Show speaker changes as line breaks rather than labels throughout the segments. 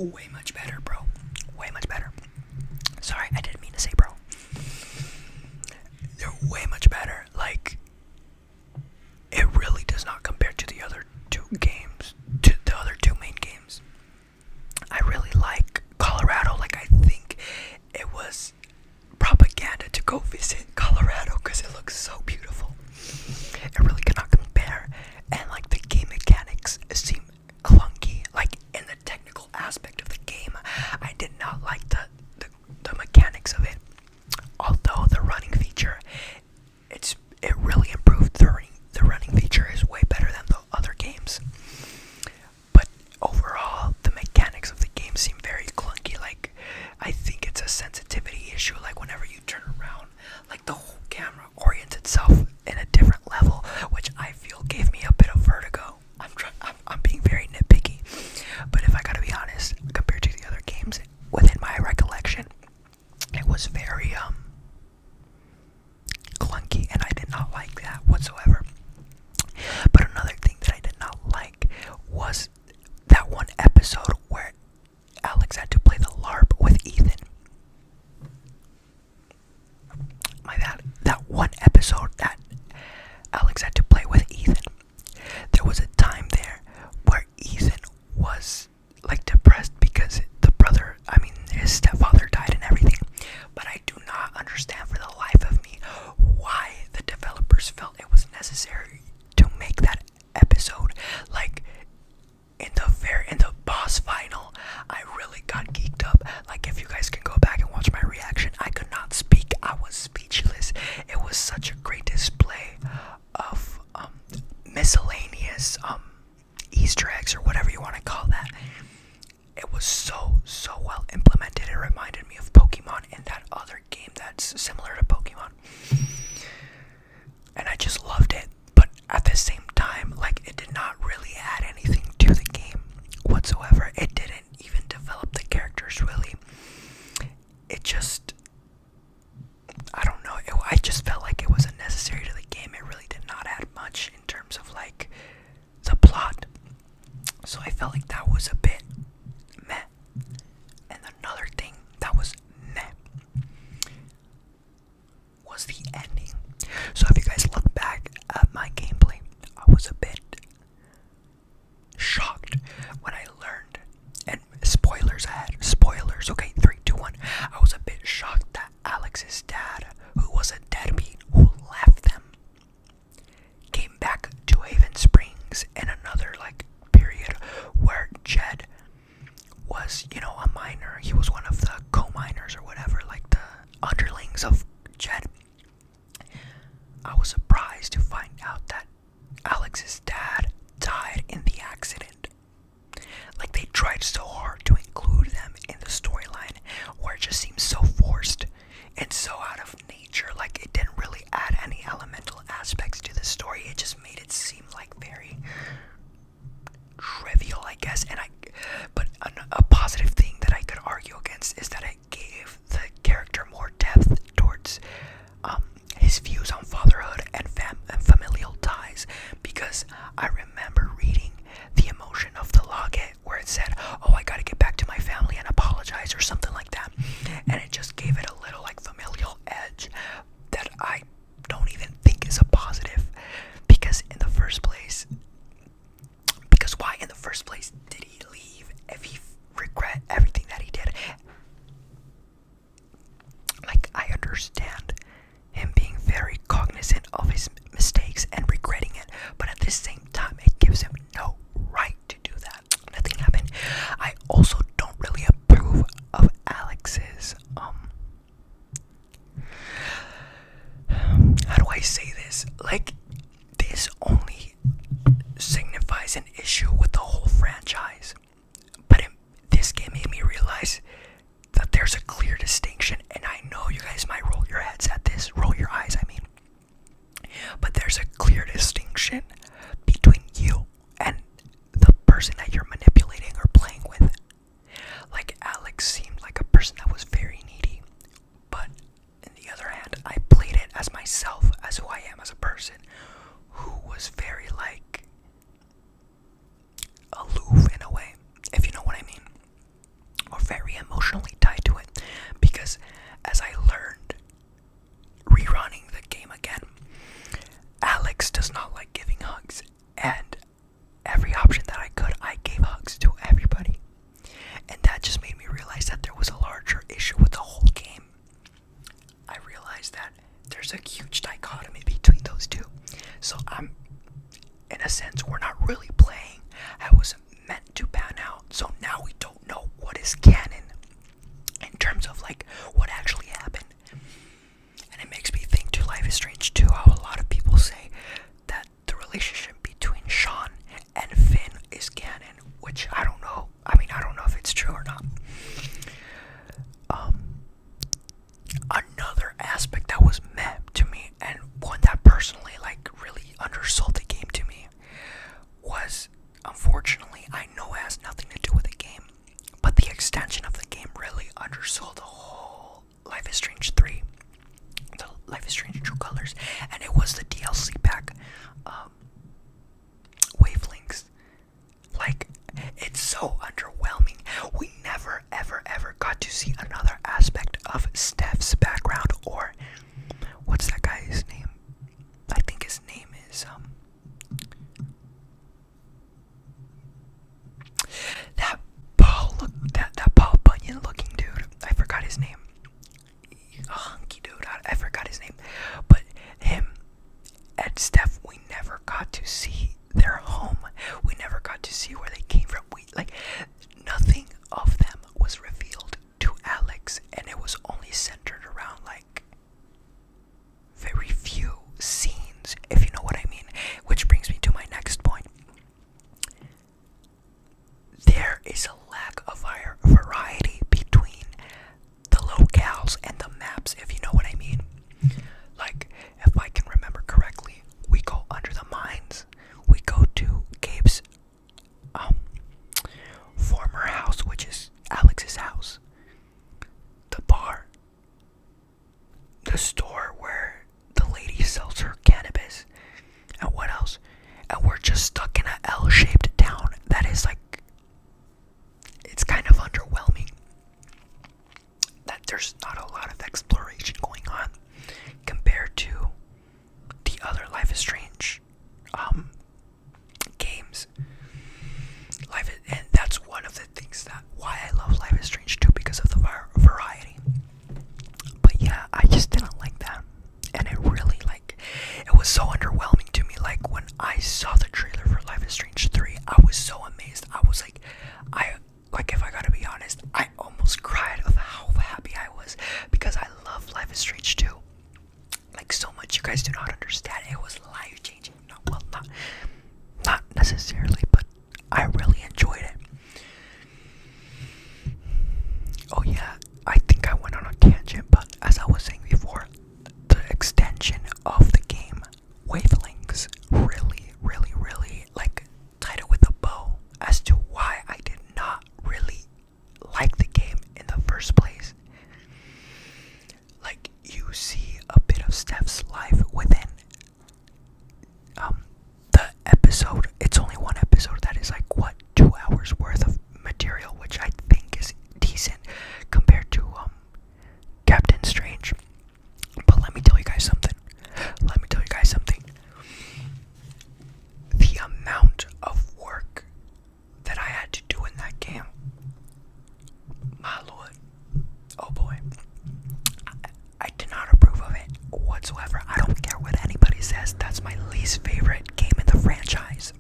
way much better, bro. Way much better. Sorry, I didn't mean to say bro. They're way much better. Like, it really does not compare to the other two games, to the other two main games. I really like Colorado. Like, I think it was propaganda to go visit Colorado because it looks so beautiful. It really cannot compare. And like, the game mechanics seem clunky. Like, in the technical aspect of the game, I did not like the mechanics of it. Although the running feature, it really improved. The running feature is way better than the other games. But overall, the mechanics of the game seem very clunky. Like, I think it's a sensitivity issue. Like, whenever you turn around, like, the whole camera orients itself in a different level, which I feel gave me a bit of vertigo. I'm being very nitpicky, but if I gotta be honest, compared to the other games, within my recollection, it was very clunky, and I did not like that whatsoever. But another thing that I did not like was that one episode where Alex had to play the LARP with Ethan. That one episode that Alex had to play with Ethan. There was a time there where Ethan was like depressed because his stepfather died and everything. But I do not understand for the life of me why the developers felt it was necessary to make that episode. Like, in the boss final, I really got geeked up. Like, if you guys can go back and watch my reaction, I could not speak. I was speechless. It was such a great display of miscellaneous Easter eggs, or whatever you want to call that. It was so well implemented. It reminded me of Pokemon in that other game that's similar to Pokemon. And I just loved it. But at the same time, like, it did not really add anything to the game whatsoever. It didn't even develop the characters, really. It just, I don't know. I just felt like it wasn't necessary to the game. It really did not add much in terms of, like, the plot. So I felt like that was a bit meh. And another thing that was meh was the ending. So if you guys look back at my gameplay, I was a bit shocked when I learned, and spoilers ahead, spoilers, okay, 3, 2, 1. I was a bit shocked that Alex's dad, who was a deadbeat, who left them, came back to Haven Springs in another, like, period where Jed was, a miner. He was one of the co-miners or whatever, like the underlings of Jed. I was surprised to find out that Alex's dad died in the accident. Like, they tried so hard to include them in the storyline, where it just seems so forced and so out of nature. Like, it didn't really add any elemental aspects to the story. It just made it seem like very trivial, I guess. But a positive thing that I could argue against is that it gave the character more depth towards his views on fatherhood and familial ties, because I remember reading the emotion of the logit where it said, "Oh, I gotta get back to my family and apologize," or something like that, and it just gave it a little, like, familial edge that I don't even think is a positive, because why in the first place did he leave if he regret everything that he did? Like, I understand him being very cognizant of his mistakes and regretting it, but at the same time, it gives him no right to do that. Nothing happened. I also don't really approve of Alex's how do I say this? Like, this only signifies an issue with the whole franchise, but this game made me realize that there's a clear distinction, and I know you guys might roll your heads at this, roll your eyes, I mean, but there's a clear distinction between you and the person that you're manipulating or playing with. Like, Alex seemed like a person that was very needy, but on the other hand, I played it as myself, as who I am as a person, who was very, like, aloof in a way, if you know what I mean. which I don't know. I mean, I don't know if it's true or not. Another aspect that was met to me, and one that personally like really undersold the game to me, was, unfortunately, I know it has nothing to do with the game, but the extension of the game really undersold the whole Life is Strange 3, the Life is Strange True Colors, and it was the DLC pack, Wavelengths. Like, it's so underwhelming. We never, ever, ever got to see another aspect of Steph's background, or what's that guy's name? I think his name is that Paul Bunyan looking dude. I forgot his name. A hunky dude. I forgot his name. But him and Steph, we never got to see their home. We never got to see where they came from. Nothing of them was revealed to Alex, and it was only centered around like very few scenes, if you know what I mean. Which brings me to my next point. There is a lack of variety between the locales and the maps, if you know what I mean. Like, if I can remember correctly, we go under the mines, we go to Gabe's former house, which is Alex's house, the bar, the store where the lady sells her cannabis, and what else? And we're just stuck in a L-shaped town that is like, it's kind of underwhelming. That there's not a lot of exploration going on compared to the other Life is Strange games. And that's one of the things that why I love Life is Strange 2, because of the variety. But yeah, I just didn't like that, and it really it was so underwhelming to me. Like, when I saw the trailer for Life is Strange 3, I was so amazed. I was like, if I gotta be honest, I almost cried of how happy I was, because I love Life is Strange 2 like so much. You guys do not understand. It was life changing. No, well, not necessarily, but I really enjoyed it. Oh yeah, I think I went on a tangent, but as I was saying before, the extension of the game, Wavelengths, really, really, really tied it with a bow as to why I did not really like the game in the first place. Like, you see a bit of Steph's life within the episode. It's only one episode that is 2 hours worth of material, which I think is decent compared to Captain Strange. But let me tell you guys something. The amount of work that I had to do in that game, my lord, oh boy, I did not approve of it whatsoever. I don't care what anybody says. That's my least favorite game in the franchise.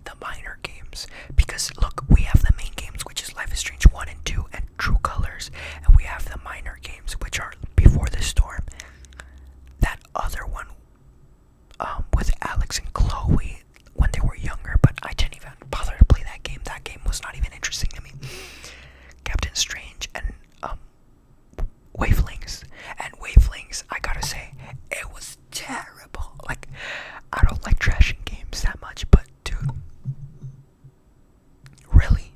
The minor games. Because look, we have the main games, which is Life is Strange 1 and 2 and True Colors. And we have the minor games, which are Before the Storm. That other one with Alex and Chloe when they were younger, but I didn't even bother to play that game. That game was not even interesting to me. Captain Strange and Wavelengths. And Wavelengths, I gotta say, it was terrible. I don't like trashing games that much, but dude, really?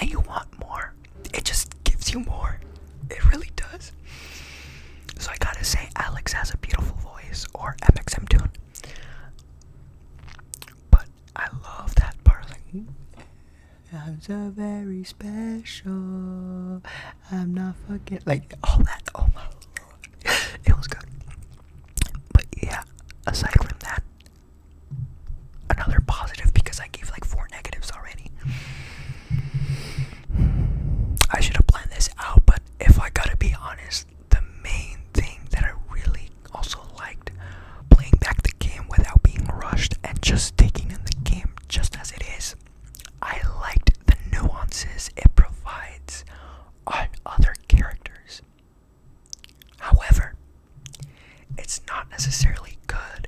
and you want more. It just gives you more. It really does. So I gotta say, Alex has a beautiful voice, or MXM Tune. But I love that part. Like, I'm so very special. I'm not fucking like all that. Oh my lord, it was good. But yeah, aside from that, another positive, because I gave like 4 negatives already. I should have planned this out, but if I gotta be honest, the main thing that I really also liked playing back the game without being rushed and just taking in the game just as it is, I liked the nuances it provides on other characters. However, it's not necessarily good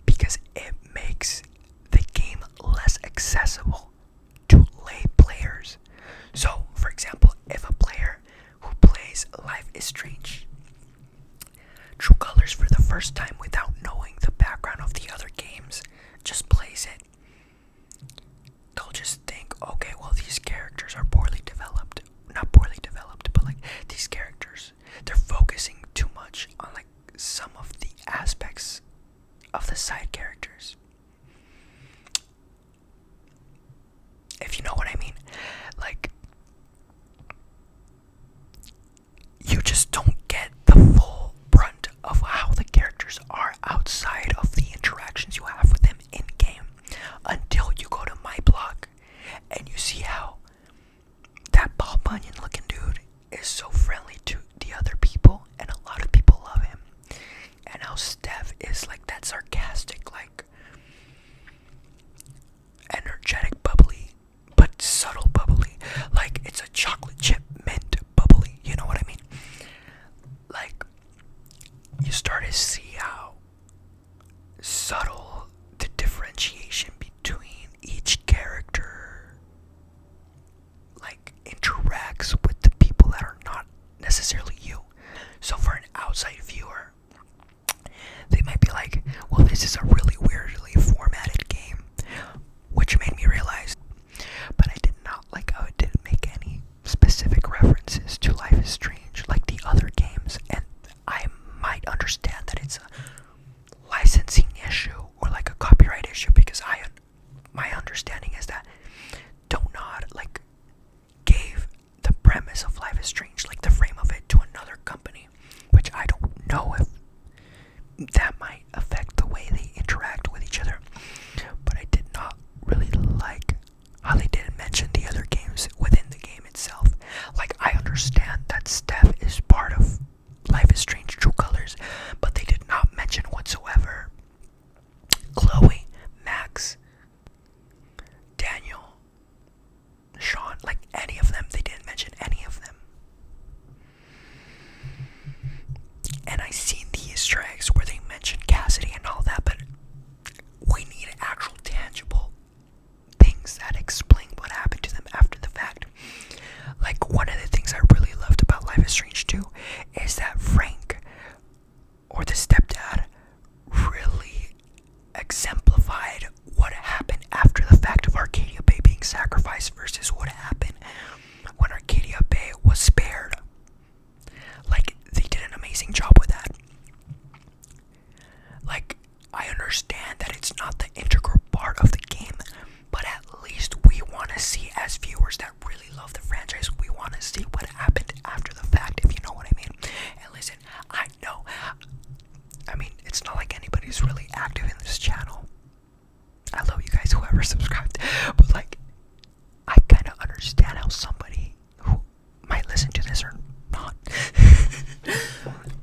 because it makes the game less accessible to lay players. So, for example, if a player who plays Life is Strange True Colors for the first time without knowing the background of the other games just plays it, they'll just think, okay, well, these characters are poorly developed. Not poorly developed, but like these characters, they're focusing too much on like some of the aspects of the side characters. If you know what I mean. Like, you just don't get the full brunt of how the characters are outside of the interactions you have with them in game until you go to my blog and you see how that Paul Bunyan looking dude is so friendly to the other people and a lot of people love him, and how Steph is like that sarcastic, like energetic bubbly, but subtle bubbly, like it's a chocolate chip mint bubbly, you know what I mean? Like, you start to see how subtle the differentiation between each character like interacts with the people that are not necessarily you. So for an outside viewer, they might be like, well, this is a really weirdly formatted game, which made me realize, but I did not like how it didn't make any specific references to Life is Strange like the other games, and I might understand that it's a licensing issue or like a copyright issue, because my understanding is that Donut like gave the premise of Life is Strange, like the frame of it, to another company, which I don't know if that might affect the way they interact with each other. But I did not really like how they didn't mention the other games within the game itself. Like, I understand that Steph is part of Life is Strange True Colors, but they did not mention whatsoever Chloe, Max, Daniel, Sean, like any of them. They didn't mention any of them. And I seen the Easter eggs where they mentioned Cassidy and all that, but we need actual tangible things that explain what happened to them after the fact. Like, one of the things I really loved about Life is Strange 2 is that Frank, or the stepdad, really exemplified what happened after the fact of Arcadia Bay being sacrificed versus what happened when Arcadia Bay was spared. Like, they did an amazing job with that. Like, I understand that it's not the integral part of the game, but at least we want to see, as viewers that really love the franchise, we want to see what happened after the fact, if you know what I mean. And listen, I know, I mean, it's not like anybody's really active in this channel. I love you guys, whoever subscribed, but like, I kind of understand how somebody who might listen to this or not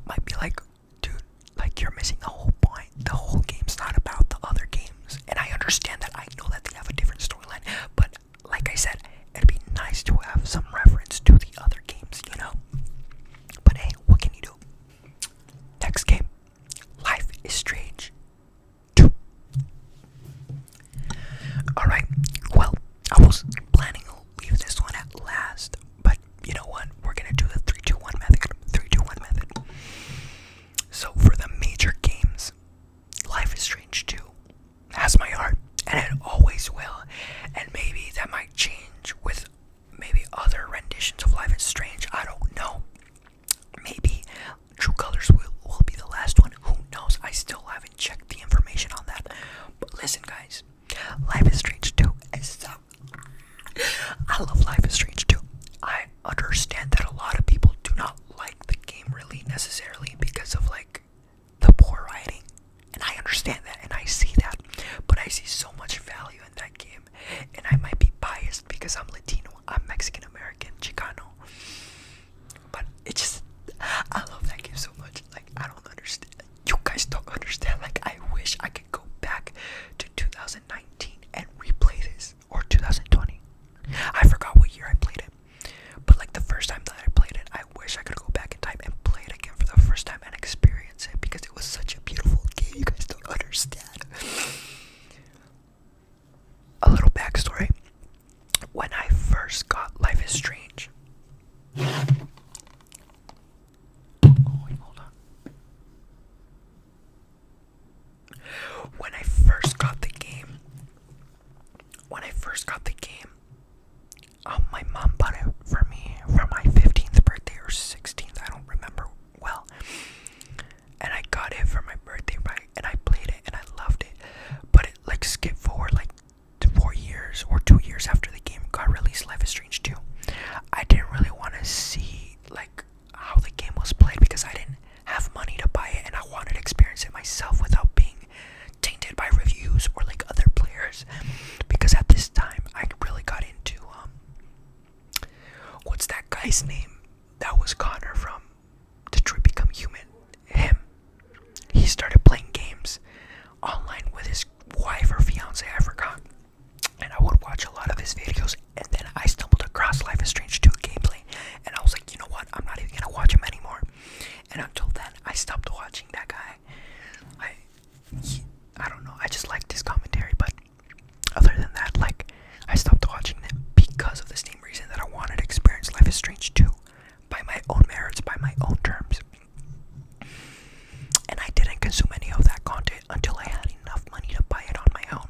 might be like, dude, like, you're missing the whole point. The whole game's not about the other games. And I understand that. I know that they have a different storyline, but like I said, it'd be nice to have some reference to the other games, you know? But hey, what can you do? Next game, Life is Strange 2. Alright, well, I was planning to leave this one at last, but you know what? We're gonna do the 3-2-1 method. 3-2-1 method. So for the major games, Life is Strange 2 has my heart, and it always will. And maybe that might change with maybe I'm Mexican American, Chicano. But it just, I love that game so much. Like, I don't understand. You guys don't understand. Like, I wish I could go back to 2019 and replay this, or 2020. I forgot what year I played it. But like the first time that I played it, I wish I could go back in time and play it again for the first time and experience it, because it was such a beautiful game. You guys don't understand. A little backstory. When I first got Life is Strange. Oh, wait, hold on. When I first got the game, my mom bought it for me for my 15th birthday or 16th, I don't remember well. And I got it for my birthday, right? And I played it and I loved it. But it like skipped forward like 4 years or 2 years after the game got released, Life is Strange 2. I didn't really want to see like how the game was played because I didn't have money to buy it, and I wanted to experience it myself without being tainted by reviews or like other players. Because at this time I really got into what's that guy's name that was Connor from Detroit Become Human? Him. He started playing games online with his wife or fiance, I forgot. And I would watch a lot of his videos, and then I stumbled across Life is Strange 2 gameplay, and I was like, you know what, I'm not even gonna watch him anymore. And until then, I stopped watching that guy. I don't know, I just liked his commentary, but other than that, like, I stopped watching them because of the same reason that I wanted to experience Life is Strange 2 by my own merits, by my own terms. And I didn't consume any of that content until I had enough money to buy it on my own.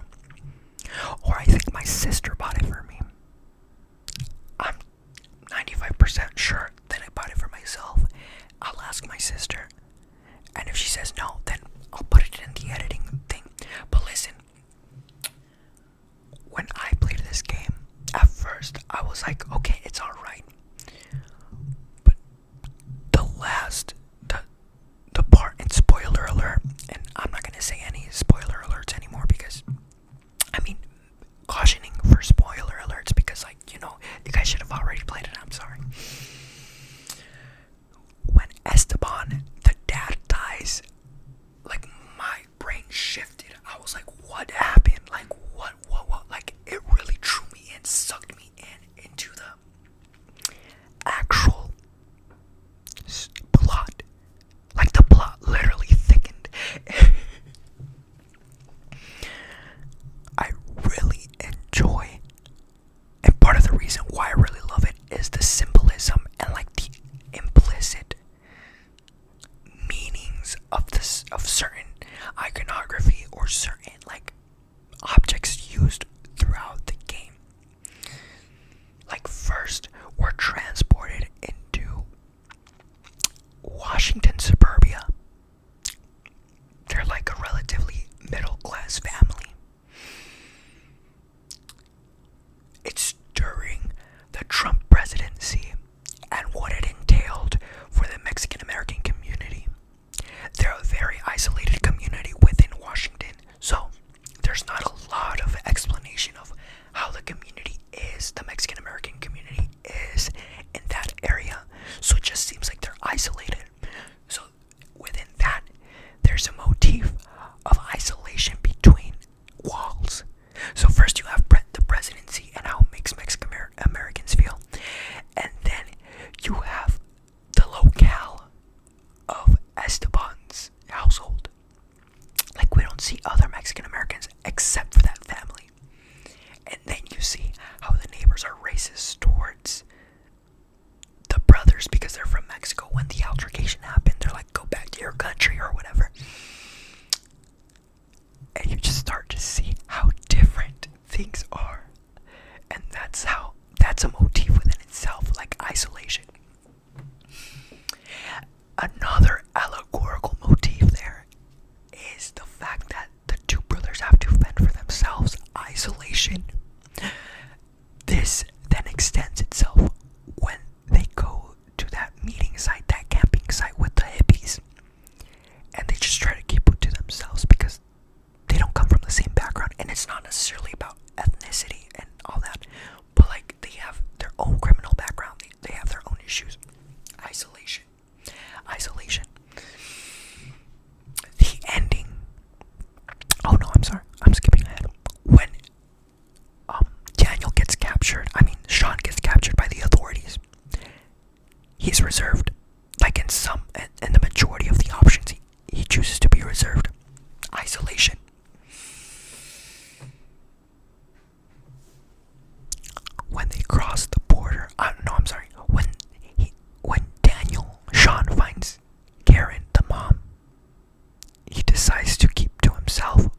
Or I think my sister bought it for me. I'm 95% sure that I bought it for myself. I'll ask my sister, and if she says no, then I'll put it in the editing thing. But listen, when I played this game, at first I was like, okay, it's alright. But the part, and spoiler alert, and I'm not gonna say any spoiler alerts anymore, because I mean, cautioning for spoiler alerts, because like, you know, you guys should have already played it, I'm sorry. When Esteban, the dad, dies, like my brain shifted. I was like, what happened? Like, what? Like, it really drew me in, sucked me into the actual plot. Like, the plot literally thickened. I really enjoy, and part of the reason why I really love it is the symbolism and like the implicit meanings of certain iconography or certain like objects used throughout the game. Like, first, we're transported into Washington suburbia. They're like a relatively middle-class family. It's during the Trump presidency and what it entailed for the Mexican American community. They're a very isolated community within Washington, so there's not a lot of explanation of how the community is, the Mexican American community is in that area. So it just seems like they're isolated. So within that, there's a motif of isolation between walls. So first you have the presidency and how it makes Mexican Americans feel. And then you have the locale of Esteban's household. Like, we don't see other Mexican Americans except for that family. And then you see how the neighbors are racist towards the brothers because they're from Mexico. When the altercation happened, they're like, go back to your country or whatever. And you just start to see how different things are. And that's a motif within itself, like isolation. Another allegorical motif there is the fact that the two brothers have to fend for themselves. Isolation. This then extends itself when they go to that meeting site, that camping site with the hippies, and they just try to keep it to themselves because they don't come from the same background. And it's not necessarily about ethnicity and all that, but like, they have their own criminal background. They have their own issues. Isolation. The ending. Oh no, I'm sorry. I'm skipping ahead. When Daniel gets captured, Sean gets captured by the authorities, he's reserved. Like in the majority of the options, he chooses to be reserved. Isolation. When they cross the border, when Sean finds Karen, the mom, he decides to keep to himself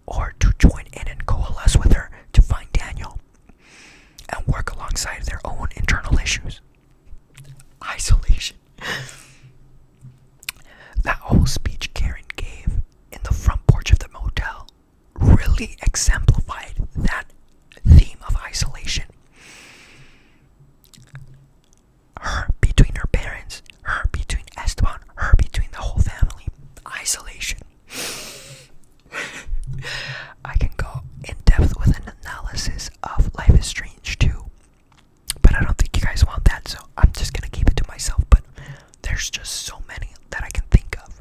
or to join in and coalesce with her to find Daniel and work alongside their own internal issues. Isolation. That whole speech Karen gave in the front porch of the motel really exemplified that theme of isolation. Her between her parents, her between Esteban, her between the whole family. Isolation. I can go in depth with an analysis of Life is Strange too, but I don't think you guys want that, so I'm just gonna keep it to myself. But there's just so many that I can think of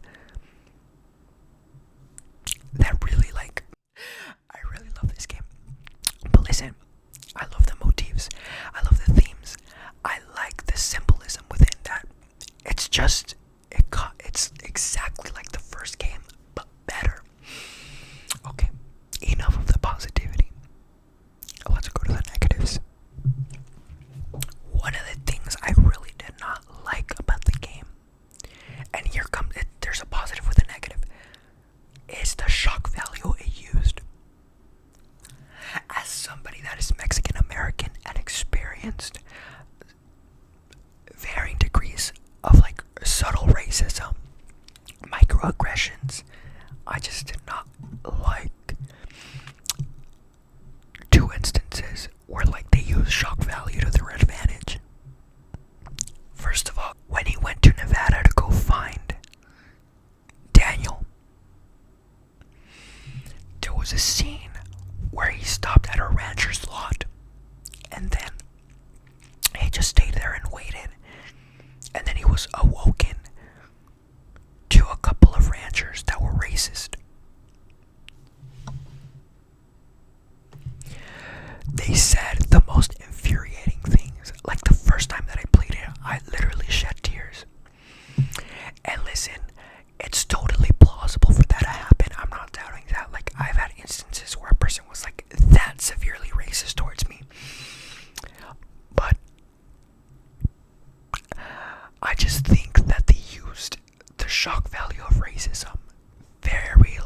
that really I really love this game. But listen, I love the motifs, I love the themes, I like the symbolism within that. It's exactly like the first game, but better. Okay, enough of the positivity. Let's go to the negatives. One of the things I really did not like about the game, and here comes it, there's a positive with a negative, is the shock value it used. As somebody that is Mexican American and experienced varying degrees of subtle racism, microaggressions, I just did not like two instances where they use shock value to their advantage. First of all, when he went to Nevada to go find Daniel, there was a scene where he stopped at a rancher's lot and then he just stayed there and waited, and then he was awoken to a couple of ranchers that were racist. They said the most infuriating things. Like the first time that I played it, I literally shed tears. And listen, it's totally plausible for that to happen. I'm not doubting that. I've had instances where a person was that severely racist towards me. But I just think that they used the shock value of racism very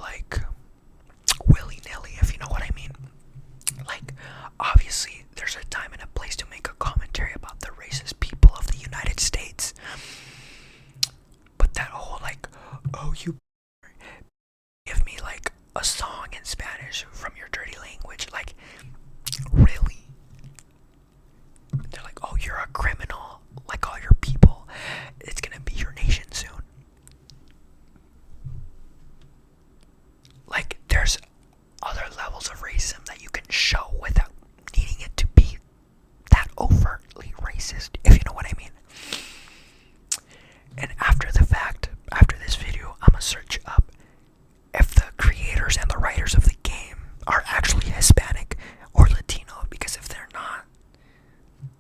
willy-nilly, if you know what I mean. Obviously there's a time and a place to make a commentary about the racist people of the United States, but that whole oh, you give me a song in Spanish from your dirty language, really? They're oh, you're a criminal, all your people, it's gonna be your nation soon. There's other levels of racism that you can show without needing it to be that overtly racist, if you know what I mean. And after the fact, after this video, I'm gonna search up if the creators and the writers of the game are actually Hispanic or Latino, because if they're not,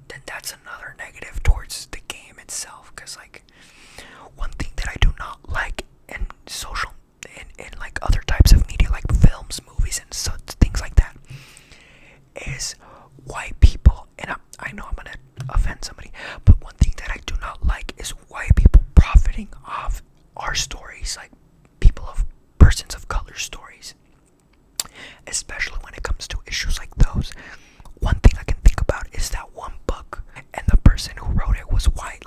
then that's another negative towards the game itself. Because one thing that I do not like in other types of media, like films, movies, and such things like that, is white people, and I know I'm gonna offend somebody, but one thing that I do not like is white people profiting off our stories, persons of color stories, especially when it comes to issues like those. One thing I can think about is that one book, and the person who wrote it was white.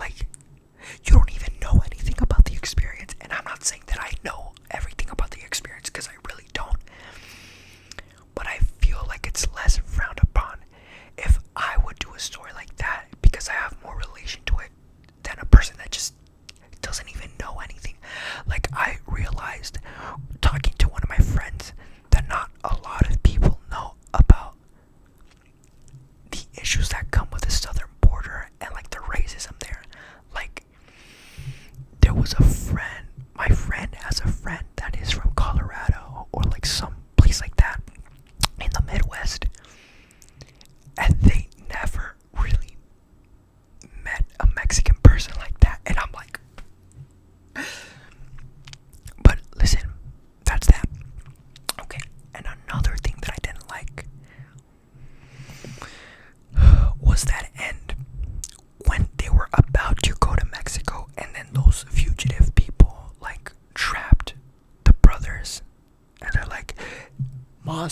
You don't even know anything about the experience, and I'm not saying that I know everything about the experience, because I really don't, but I feel it's less frowned upon if I would do a story like that, because I have more relation to it than a person that just doesn't even know anything. I realized talking to one of my friends that not a lot of people know about the issues that come with the southern border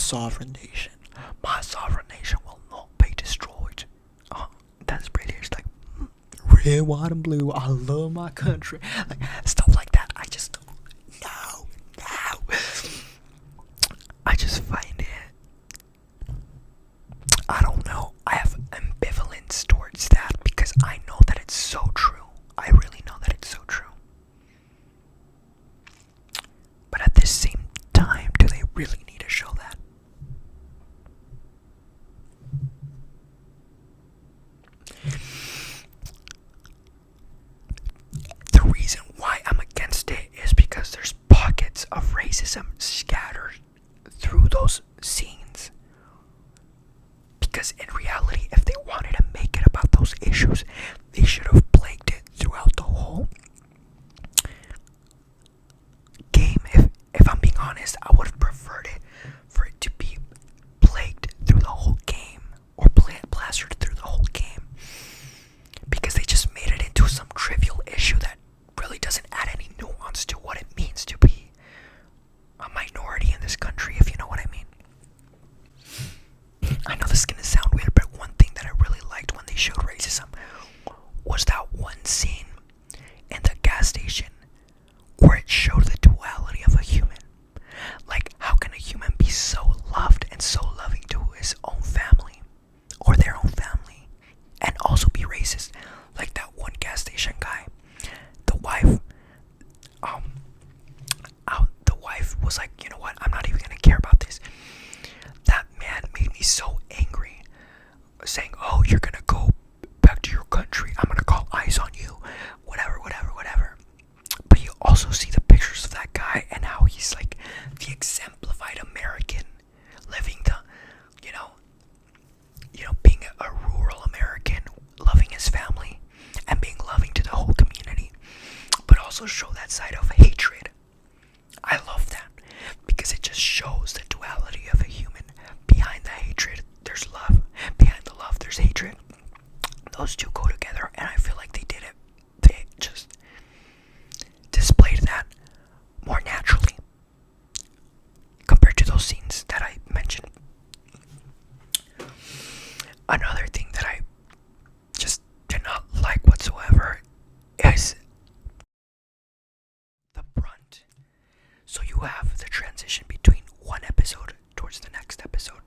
sovereign nation. My sovereign nation will not be destroyed. That's British, like, red, white, and blue. I love my country. Like, stuff like that. I just don't. No. I just find it. I don't know. I have ambivalence towards that because I know that it's so true. I really know that it's so true. But at the same time, do they really need to show that? The reason why I'm against it is because there's pockets of racism scattered through those scenes. Because in reality, if they wanted to make it about those issues, they should have plagued it throughout the whole game. If I'm being honest, I would have preferred it for it to be plagued through the whole game, or plastered through the whole game, because they just made it into some trivial issue that really doesn't add any nuance to what it means to be a minority in this country, if you know what I mean. I know this is gonna sound weird, but one thing that I really liked when they showed racism was that one scene in the gas station where it showed the duality of a human. Like, how can a human be so loved and so loving to his own family or their own family and also be racist? Like that one gas station guy, the wife was like, you know what, I'm not even gonna care about this. That man made me so angry, saying, oh, you're gonna go back to your country, I'm gonna call ICE on you, whatever. But you also see the pictures of that guy and how he's like the exemplified American, living the, being a rural American, loving his family and being loving to the whole community, but also show that side of hatred. I love that because it just shows the duality of a human. Behind the hatred, there's love. Behind the love, there's hatred. Those two go together, and I feel like they did it. They just displayed that more naturally compared to those scenes that I mentioned. Another thing that I just did not like whatsoever is the brunt. So you have the transition between one episode towards the next episode,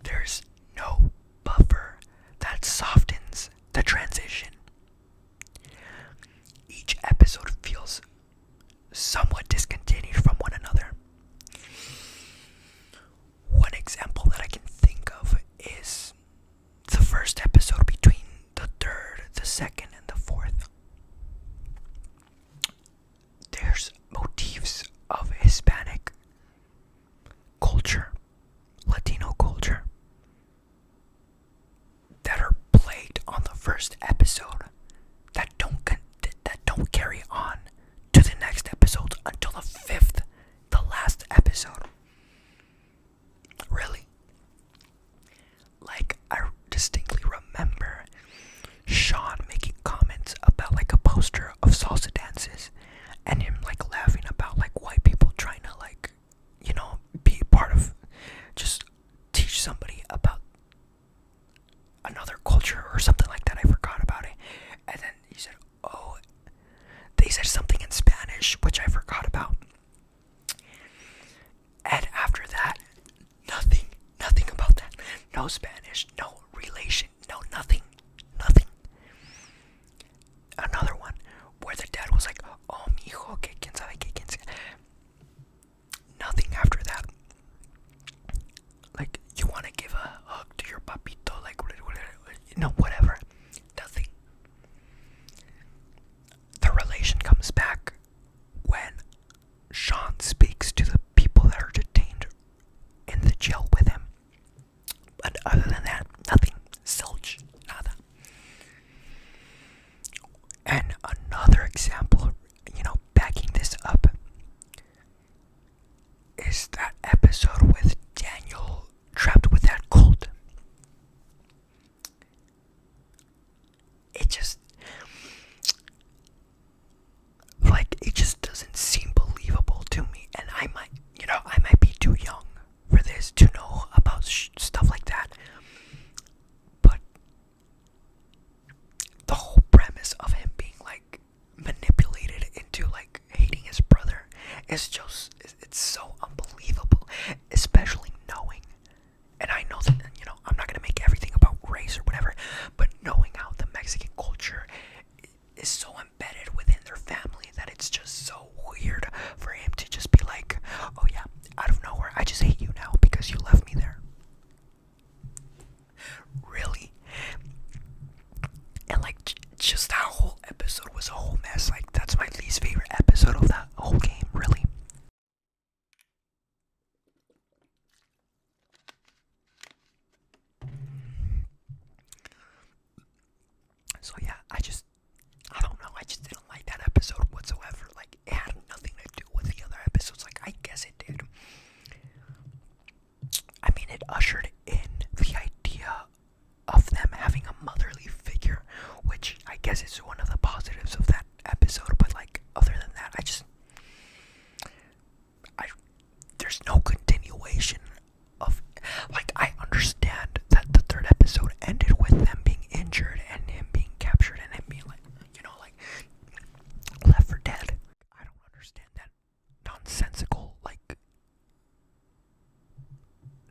There's no buffer that softens the transition. Each episode feels somewhat discontinued from one another. One example that I can think of is the first episode between the third, the second, and the fourth. There's motifs of Hispanic culture, Latino culture, that are played on the first episode that don't carry on to the next episode until the fifth, the last episode. Really? Like, I distinctly remember Sean making comments about like a poster of salsa dances and him like laughing about like white people trying to like, be part of, just teach somebody about another culture or something like that. I forgot about it. And then he said, oh, they said something in Spanish, which I forgot about. And after that, nothing about that. No Spanish, no relation, no nothing. Another one where the dad was like, oh, mijo, que quién sabe que quién sabe. Nothing after that. Like, you want to give a hug to your papito, like, whatever. Nothing. The relation comes back when Sean speaks to the people that are detained in the jail with him. But other than that, nothing. Zilch. Nada. And another example, backing this up, is that episode with Daniel trapped with that cult. guess it's one of the positives of that episode, but like other than that, there's no continuation of, like, I understand that the third episode ended with them being injured and him being captured and him being like, like left for dead. I don't understand that nonsensical like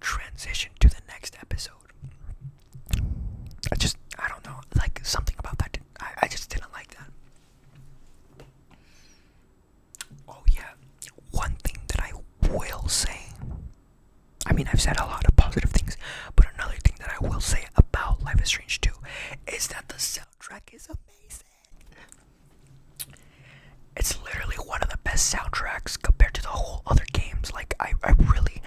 transition to the next episode. I don't know, like something about that I just didn't like that. Oh yeah, one thing that I will say, I mean, I've said a lot of positive things, but another thing that I will say about Life is Strange 2 is that the soundtrack is amazing. It's literally one of the best soundtracks compared to the whole other games. Like, I really,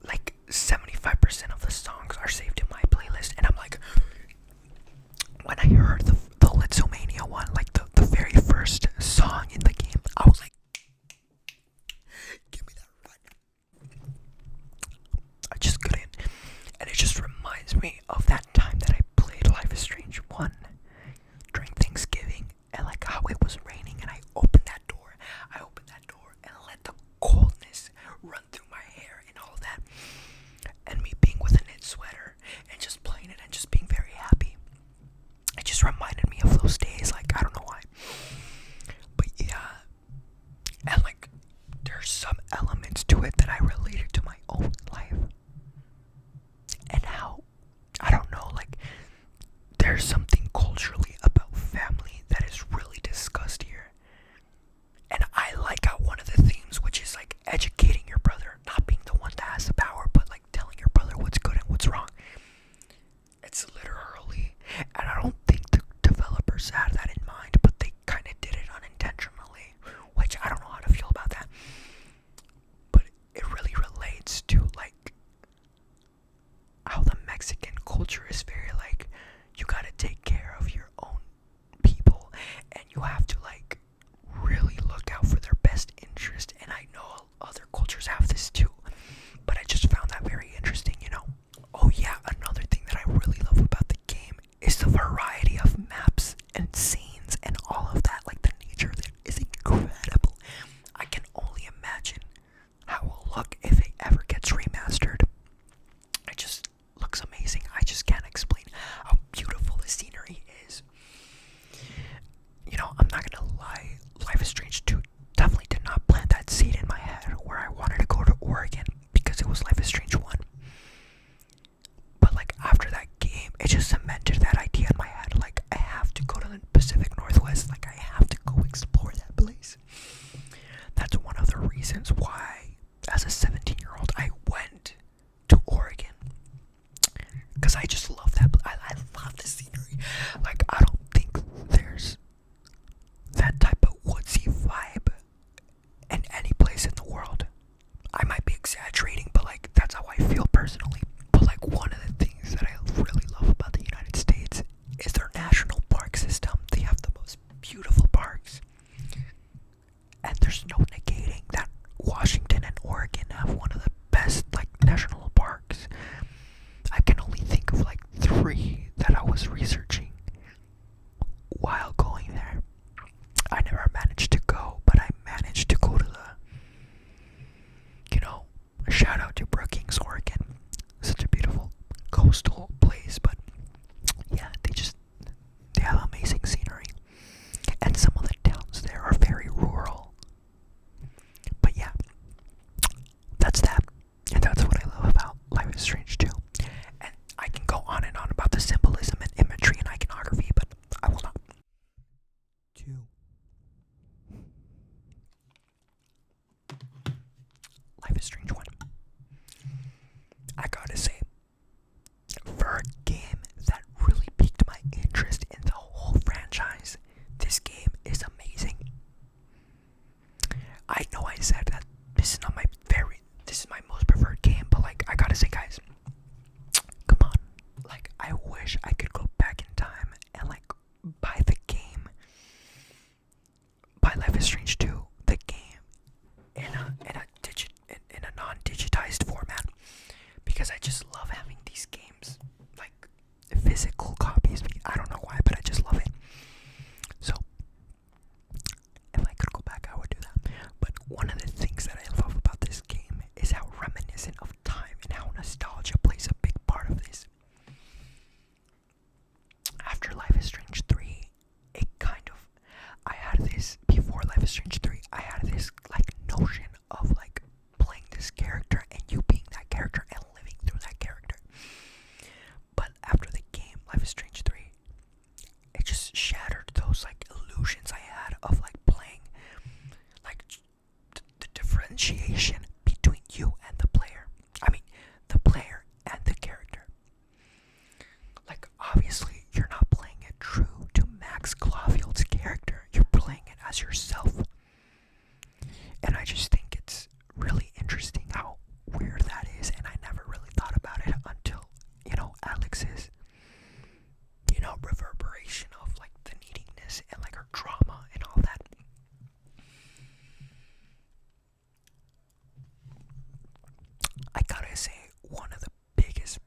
like, 75% of the songs are saved in my playlist, and I'm like, when I heard the Litzomania one, like the very first song in the game, I was like, give me that run. I just couldn't. And it just reminds me of that time that I played Life is Strange 1 during Thanksgiving, and like how it was raining, and I opened that door and let the coldness run through my hair and all that, and me being with a knit sweater and just playing it and just being very happy. It just reminded me of those days, like, I don't know why. But yeah, and like, there's some elements to it that I related to my own life. And how, I don't know, like, there's something culturally about family that is really discussed here. And I like how one of the themes, which is like educating your brother, not being the one that has the power, but like telling your brother what's good and what's wrong. It's literally, and I don't think the developers had that in mind, but they kind of did it unintentionally, which I don't know how to feel about that. But it really relates to like how the Mexican culture is very like, you gotta take care of your own people, and you have to like really look out for their best interest. And I know other cultures have this too, but I just found that very interesting, Oh yeah, another thing that I really love about the game is the variety of maps and scenes and all of that. Like, the nature there is incredible. I can only imagine how it will look if it ever gets remastered. It just looks amazing. I just can't explain how beautiful the scenery is. I'm not gonna is Strange 3, it kind of, I had this, before Life is Strange 3, I had this, like, notion of, like, playing this character and you being that character and living through that character. But after the game, Life is Strange 3, it just shattered those, like, illusions I had of, like, playing, like, the differentiation between you and the player. I mean, the player and the character. Like, obviously, you're not playing it true to Max Caulfield's character. You're playing it as yourself. And I just think it's really interesting how weird that is, and I never really thought about it until, Alex's, reverberation of, like, the neediness and, like, her drama and all that. I gotta say, one of the biggest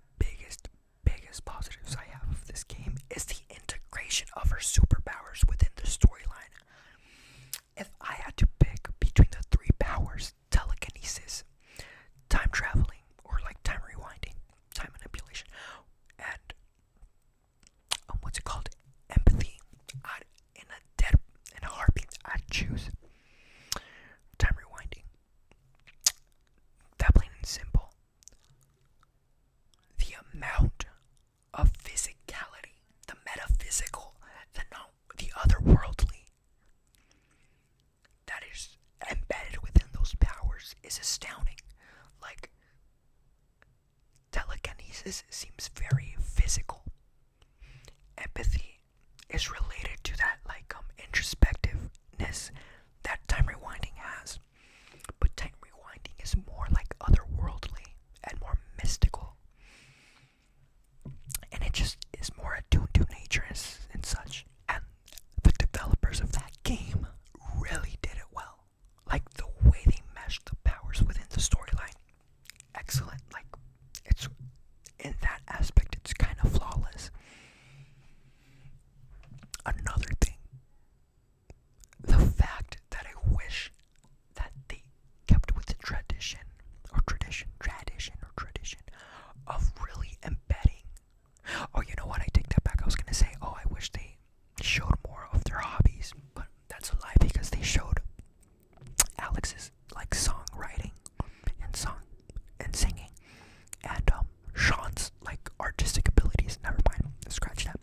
positives I have of this game is the integration of her superpowers within the storyline. If I had to pick between the three powers, telekinesis, time traveling, or like time rewinding, time manipulation, and what's it called, empathy, in a heartbeat, I'd choose time rewinding. That plain and simple. The amount of physicality, the metaphysical, the otherworldly that is embedded within those powers is astounding. Like, telekinesis seems very physical. Empathy is related to that, like, introspectiveness that time rewinding has. But time rewinding is more like otherworldly and more mystical. And it just is more attuned to nature and such. And the developers of that game really did it well. Like, the way they meshed the powers within the storyline, excellent. Like, it's, in that aspect, it's kind of flawless. Another thing, the fact that I wish that they kept with the tradition of really embedding. Oh, you know what? I take that back. I was gonna say, I wish they showed more of their hobbies, but that's a lie because they showed Alex's, like, songwriting and singing, and Sean's, like, artistic abilities. Never mind, scratch that.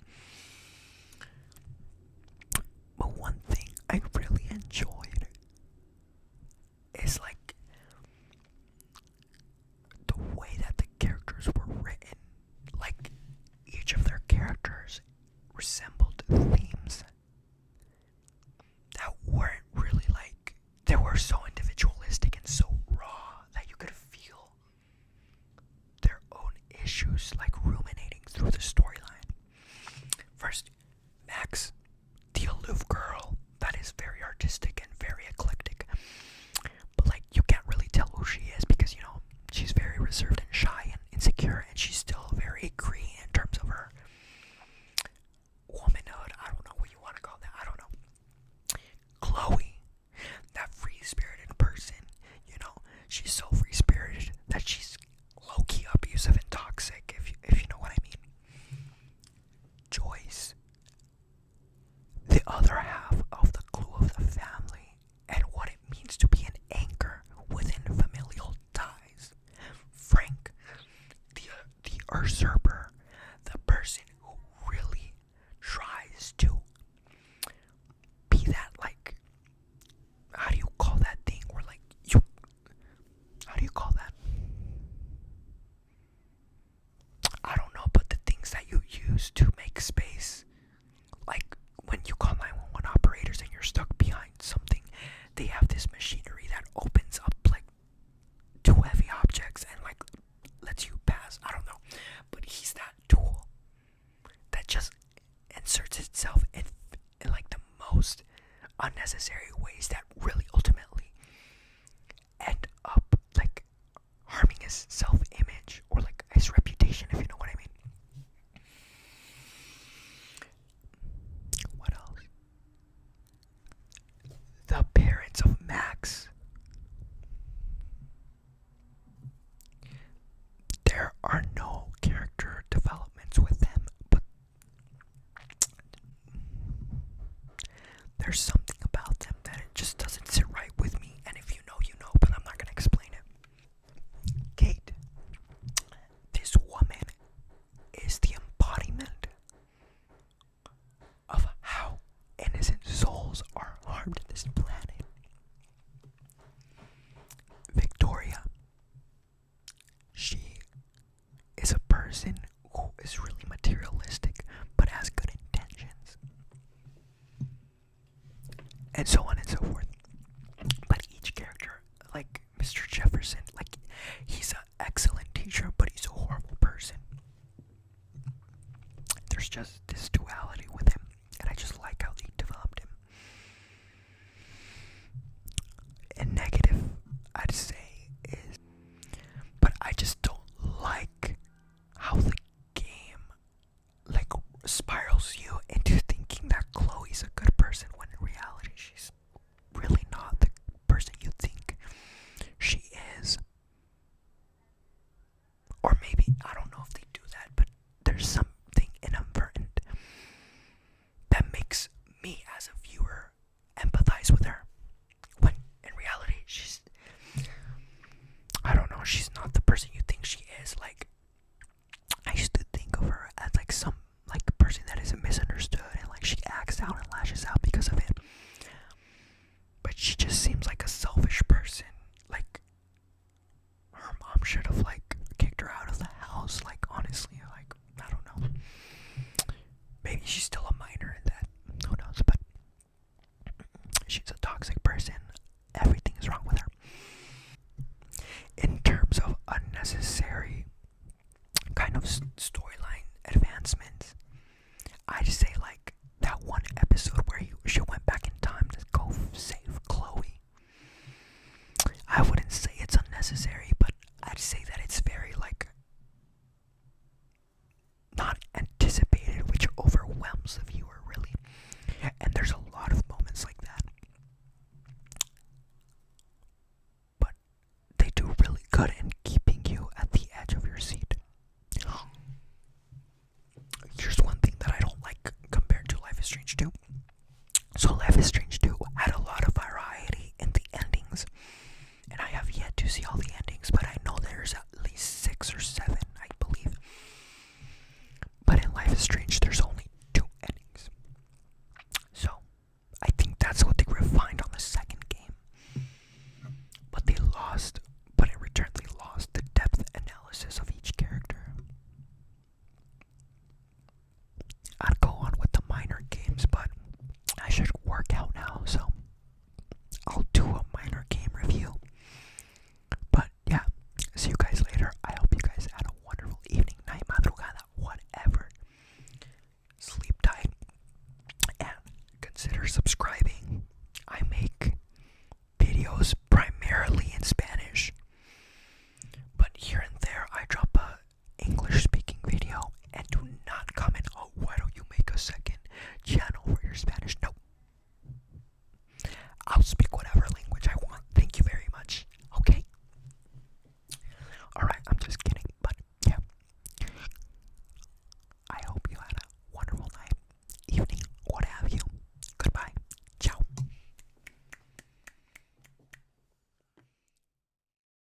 But one thing I really enjoyed is, like, the way that the characters were written. Like, each of their characters resembled themes that weren't really, like, they were so individualistic and so raw that you could feel their own issues, like, ruminating through the storyline. First, Max, the aloof girl that is very artistic and very eclectic, but, like, you can't really tell who she is because, she's very reserved and shy and insecure, and she's still very green in terms of her womanhood. I don't know what you want to call that. I don't know. Chloe, that free-spirited person, she's so free-spirited that she's low-key abusive and toxic, if you know what I mean. Joyce, the other half of the glue of the family, and what it means to be an anchor within familial ties. Frank, the usurper, the person who really tries to be that, like, how do you call that thing where, like, how do you call that? I don't know, but the things that you use to make space, like, when you call 911 operators and you're stuck behind something, they have this machinery that opens up, like, two heavy objects and, like, lets you pass. I don't know, but he's that tool that just inserts itself in like, the most unnecessary ways that really ultimately end up, like, harming his self-image or, like, his reputation, if you know what I mean. What else? The parents of Max. There are no character developments with them, but there's something about them that it just doesn't sit right with me. And if you know, you know, but I'm not gonna explain it. Kate, this woman is the embodiment of how innocent souls are harmed on this planet. Victoria, she is a person who is really materialistic but has good intentions, and so on and so forth. But each character, like Mr. Jefferson, like, he's an excellent teacher, but he's a horrible person. There's just this duality with him, and I just like how they developed him. And negative, I'd say, is, but I just don't like how the game, like, spirals you into thinking that Chloe's a good person when in reality she's really not the person you think she is. Or maybe, I don't know if they do that, but there's something inadvertent that makes me as a viewer empathize with her, when in reality she's, I don't know, she's not the person you think she is. Like, I used to think of her as like some, like, person that isn't misunderstood, and like she acts out and lashes out because of it. But she just seems like a selfish person. Like, her mom should have like kicked her out of the house. Like, honestly, like, I don't know. Maybe she's still